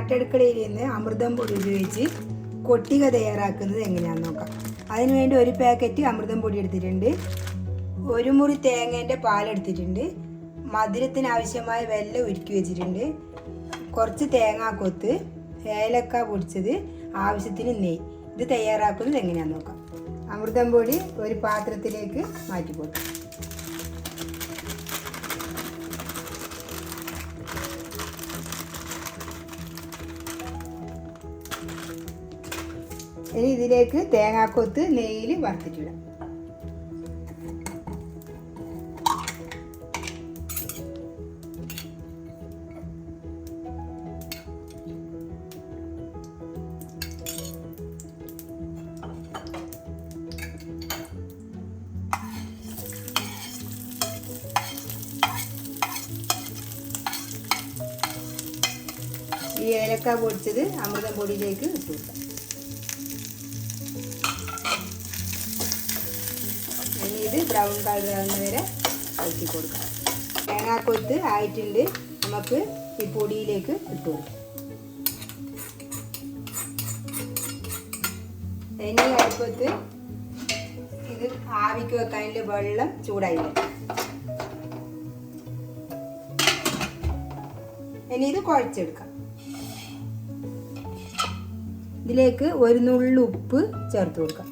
തട്ടടുക്കളയിൽ നിന്ന് അമൃതം പൊടി ഉപയോഗിച്ച് കൊട്ടിക തയ്യാറാക്കുന്നത് എങ്ങനെയാണെന്ന് നോക്കാം. അതിനുവേണ്ടി ഒരു പാക്കറ്റ് അമൃതം പൊടി എടുത്തിട്ടുണ്ട്, ഒരു മുറി തേങ്ങേൻ്റെ പാലെടുത്തിട്ടുണ്ട്, മധുരത്തിന് ആവശ്യമായ വെല്ലം ഉരുക്കി വെച്ചിട്ടുണ്ട്, കുറച്ച് തേങ്ങാക്കൊത്ത്, ഏലക്ക പൊടിച്ചത്, ആവശ്യത്തിന് നെയ്യ്. ഇത് തയ്യാറാക്കുന്നത് എങ്ങനെയാണെന്ന് നോക്കാം. അമൃതം പൊടി ഒരു പാത്രത്തിലേക്ക് മാറ്റി കൊടുക്കാം. ഇനി ഇതിലേക്ക് തേങ്ങാക്കൊത്ത് നെയ്യിൽ വറുത്തിട്ടിടാം. ഈ ഏലക്ക പൊടിച്ചത് അമൃതം പൊടിയിലേക്ക് ഇട്ട് കൊടുക്കാം. ഇനി ഇത് ബ്രൗൺ കളർ ആകുന്ന വരെ വഴറ്റി കൊടുക്കാം. തേങ്ങാക്കൊത്ത് ആയിട്ടുണ്ട്, നമുക്ക് ഈ പൊടിയിലേക്ക് ഇട്ട് കൊടുക്കാം. ഇനി അടുപ്പത്ത് ഇത് ആവിക്ക് വെക്കാനുള്ള വെള്ളം ചൂടായി വരും. ഇനി ഇത് കുഴച്ചെടുക്കാം. ഇതിലേക്ക് ഒരു നുള്ളു ഉപ്പ് ചേർത്ത് കൊടുക്കാം.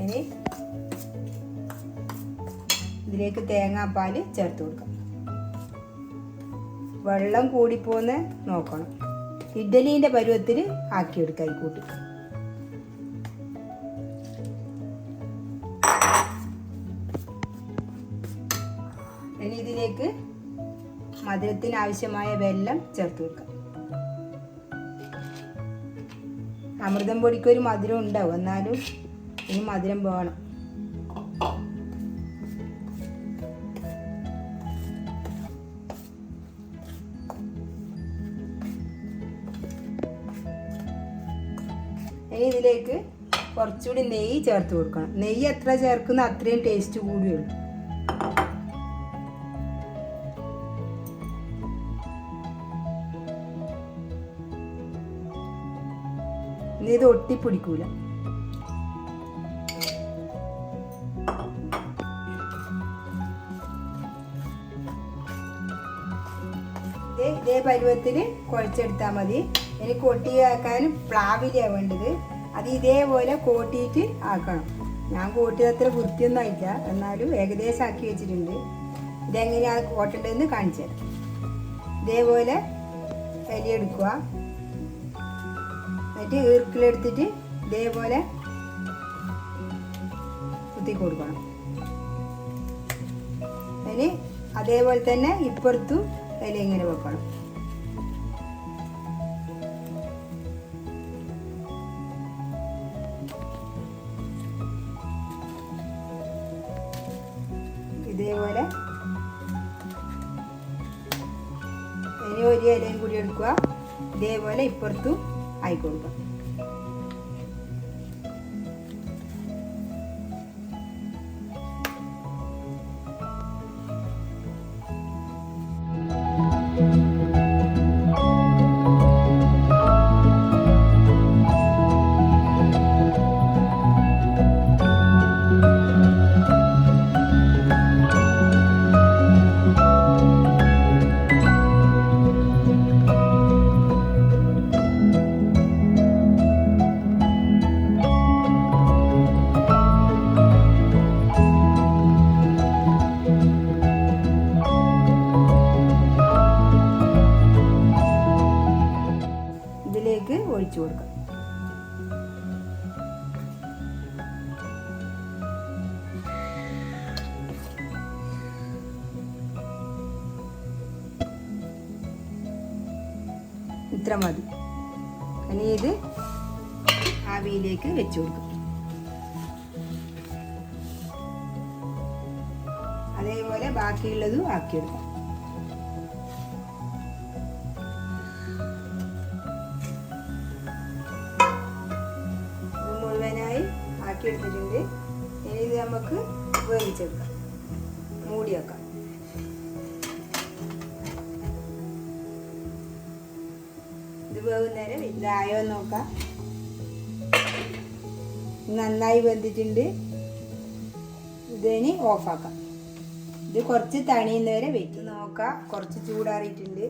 ഇനി ഇതിലേക്ക് തേങ്ങാപ്പാൽ ചേർത്ത് കൊടുക്കാം. വെള്ളം കൂടിപ്പോന്ന് നോക്കണം. ഇഡ്ഡലീൻ്റെ പരുവത്തിൽ ആക്കിയെടുക്കാം. ഈ കൂട്ടി ഇനി ഇതിലേക്ക് മധുരത്തിന് ആവശ്യമായ വെല്ലം ചേർത്ത് കൊടുക്കാം. അമൃതം പൊടിക്കൊരു മധുരം ഉണ്ടാവും, എന്നാലും ഇനി മധുരം വേണം. ഇനി ഇതിലേക്ക് കുറച്ചുകൂടി നെയ്യ് ചേർത്ത് കൊടുക്കണം. നെയ്യ് എത്ര ചേർക്കുന്ന അത്രയും ടേസ്റ്റ് കൂടിയുള്ളൂ. ഇനി ഇത് ഒട്ടിപ്പിടിക്കൂല. ഇതേ പരുവത്തിൽ കുഴച്ചെടുത്താൽ മതി. ഇനി കൊട്ടിയാക്കാൻ പ്ലാവിലാണ് വേണ്ടത്. അത് ഇതേപോലെ കോട്ടിയിട്ട് ആക്കണം. ഞാൻ കോട്ടിയത് അത്ര വൃത്തിയൊന്നും ആയില്ല, എന്നാലും ഏകദേശം ആക്കി വെച്ചിട്ടുണ്ട്. ഇതെങ്ങനെയാണ് കോട്ടേണ്ടതെന്ന് കാണിച്ചു തരാം. ഇതേപോലെ വലിയെടുക്കുക, എന്നിട്ട് ഈർക്കിലെടുത്തിട്ട് ഇതേപോലെ കുത്തി കൊടുക്കണം. ഇനി അതേപോലെ തന്നെ ഇപ്പുറത്തും ഇല ഇങ്ങനെ വെക്കണം. ഇതേപോലെ ഇനി ഒരു ഇലയും കൂടി എടുക്കുക. ഇതേപോലെ ഇപ്പുറത്തും ആയിക്കൊടുക്കുക. ഒഴിച്ചു കൊടുക്കാം. ഇത്ര മതി. ഇനി ഇത് ആവിയിലേക്ക് വെച്ചു കൊടുക്കും. അതേപോലെ ബാക്കിയുള്ളതും ആക്കിയെടുക്കാം. മുഴുവനായി ആക്കിയെടുത്തിട്ടുണ്ട്. ഇനി ഇത് നമുക്ക് വേവിച്ചെടുക്കാം. മൂടി വെക്കാം. ഇത് വേവുന്നേരം ഇതായോ നോക്കാം. നന്നായി വെന്തിട്ടുണ്ട്. ഇതിനി ഓഫാക്കാം. ഇത് കുറച്ച് തണിയുന്നവരെ വെയിറ്റ് നോക്കാം. കുറച്ച് ചൂടാറിയിട്ടുണ്ട്.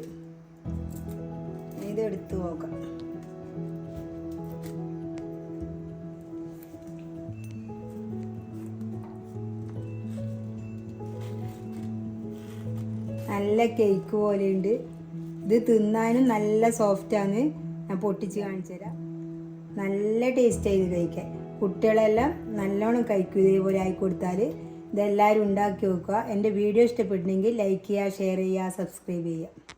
ഇതെടുത്ത് നോക്കാം. നല്ല കേക്ക് പോലെയുണ്ട്. ഇത് തിന്നാനും നല്ല സോഫ്റ്റാണ്. ഞാൻ പൊട്ടിച്ച് കാണിച്ചു തരാം. നല്ല ടേസ്റ്റായി ഇത് കഴിക്കാൻ. കുട്ടികളെല്ലാം നല്ലോണം കഴിക്കും. ഇതേപോലെ ആയിക്കൊടുത്താൽ ഇതെല്ലാവരും ഉണ്ടാക്കി നോക്കുക. എൻ്റെ വീഡിയോ ഇഷ്ടപ്പെട്ടിട്ടുണ്ടെങ്കിൽ ലൈക്ക് ചെയ്യുക, ഷെയർ ചെയ്യുക, സബ്സ്ക്രൈബ് ചെയ്യുക.